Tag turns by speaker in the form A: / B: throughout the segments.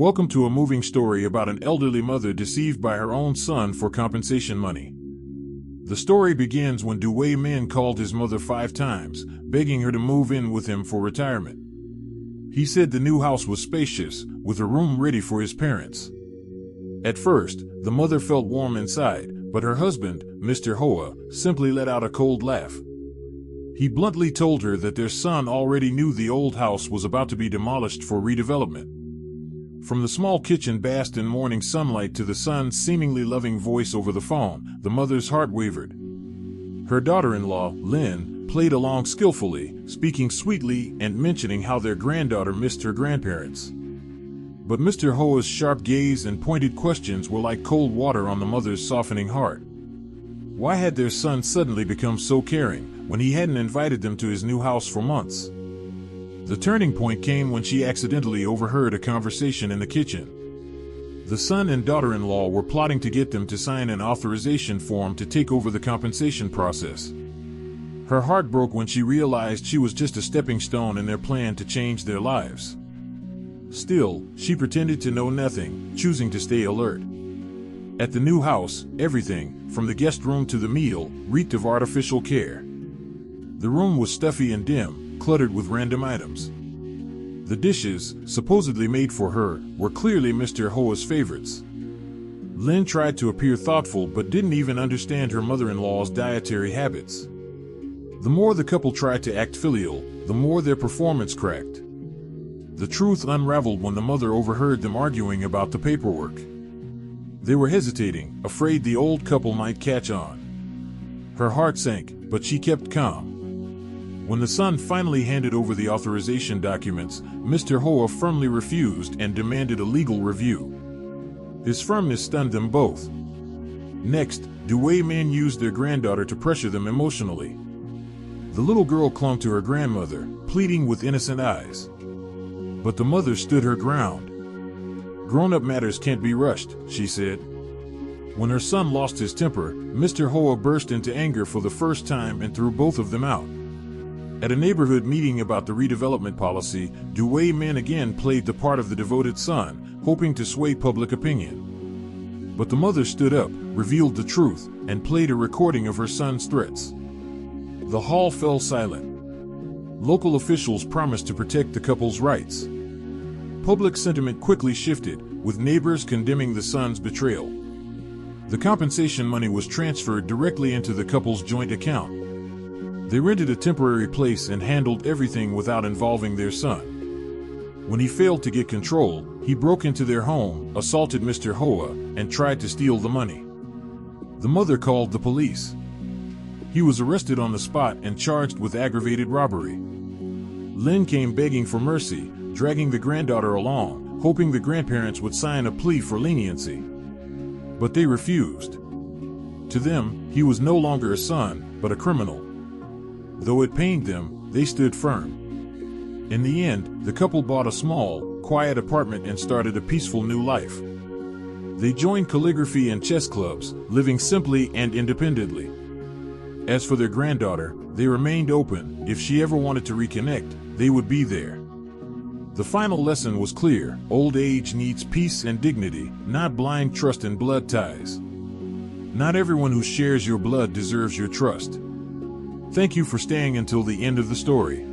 A: Welcome to a moving story about an elderly mother deceived by her own son for compensation money. The story begins when Dwayne Min called his mother 5 times, begging her to move in with him for retirement. He said the new house was spacious, with a room ready for his parents. At first, the mother felt warm inside, but her husband, Mr. Hoa, simply let out a cold laugh. He bluntly told her that their son already knew the old house was about to be demolished for redevelopment. From the small kitchen basked in morning sunlight to the son's seemingly loving voice over the phone, the mother's heart wavered. Her daughter-in-law, Lynn, played along skillfully, speaking sweetly and mentioning how their granddaughter missed her grandparents. But Mr. Hoa's sharp gaze and pointed questions were like cold water on the mother's softening heart. Why had their son suddenly become so caring, when he hadn't invited them to his new house for months? The turning point came when she accidentally overheard a conversation in the kitchen. The son and daughter-in-law were plotting to get them to sign an authorization form to take over the compensation process. Her heart broke when she realized she was just a stepping stone in their plan to change their lives. Still, she pretended to know nothing, choosing to stay alert. At the new house, everything, from the guest room to the meal, reeked of artificial care. The room was stuffy and dim, cluttered with random items. The dishes, supposedly made for her, were clearly Mr. Hoa's favorites. Lynn tried to appear thoughtful but didn't even understand her mother-in-law's dietary habits. The more the couple tried to act filial, the more their performance cracked. The truth unraveled when the mother overheard them arguing about the paperwork. They were hesitating, afraid the old couple might catch on. Her heart sank, but she kept calm. When the son finally handed over the authorization documents, Mr. Hoa firmly refused and demanded a legal review. His firmness stunned them both. Next, Dwayne Min used their granddaughter to pressure them emotionally. The little girl clung to her grandmother, pleading with innocent eyes. But the mother stood her ground. "Grown-up matters can't be rushed," she said. When her son lost his temper, Mr. Hoa burst into anger for the first time and threw both of them out. At a neighborhood meeting about the redevelopment policy, Dwayne Min again played the part of the devoted son, hoping to sway public opinion. But the mother stood up, revealed the truth, and played a recording of her son's threats. The hall fell silent. Local officials promised to protect the couple's rights. Public sentiment quickly shifted, with neighbors condemning the son's betrayal. The compensation money was transferred directly into the couple's joint account. They rented a temporary place and handled everything without involving their son. When he failed to get control, he broke into their home, assaulted Mr. Hoa, and tried to steal the money. The mother called the police. He was arrested on the spot and charged with aggravated robbery. Lynn came begging for mercy, dragging the granddaughter along, hoping the grandparents would sign a plea for leniency. But they refused. To them, he was no longer a son, but a criminal. Though it pained them, they stood firm. In the end, the couple bought a small, quiet apartment and started a peaceful new life. They joined calligraphy and chess clubs, living simply and independently. As for their granddaughter, they remained open. If she ever wanted to reconnect, they would be there. The final lesson was clear: old age needs peace and dignity, not blind trust and blood ties. Not everyone who shares your blood deserves your trust. Thank you for staying until the end of the story.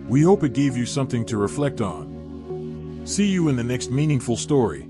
A: We hope it gave you something to reflect on. See you in the next meaningful story.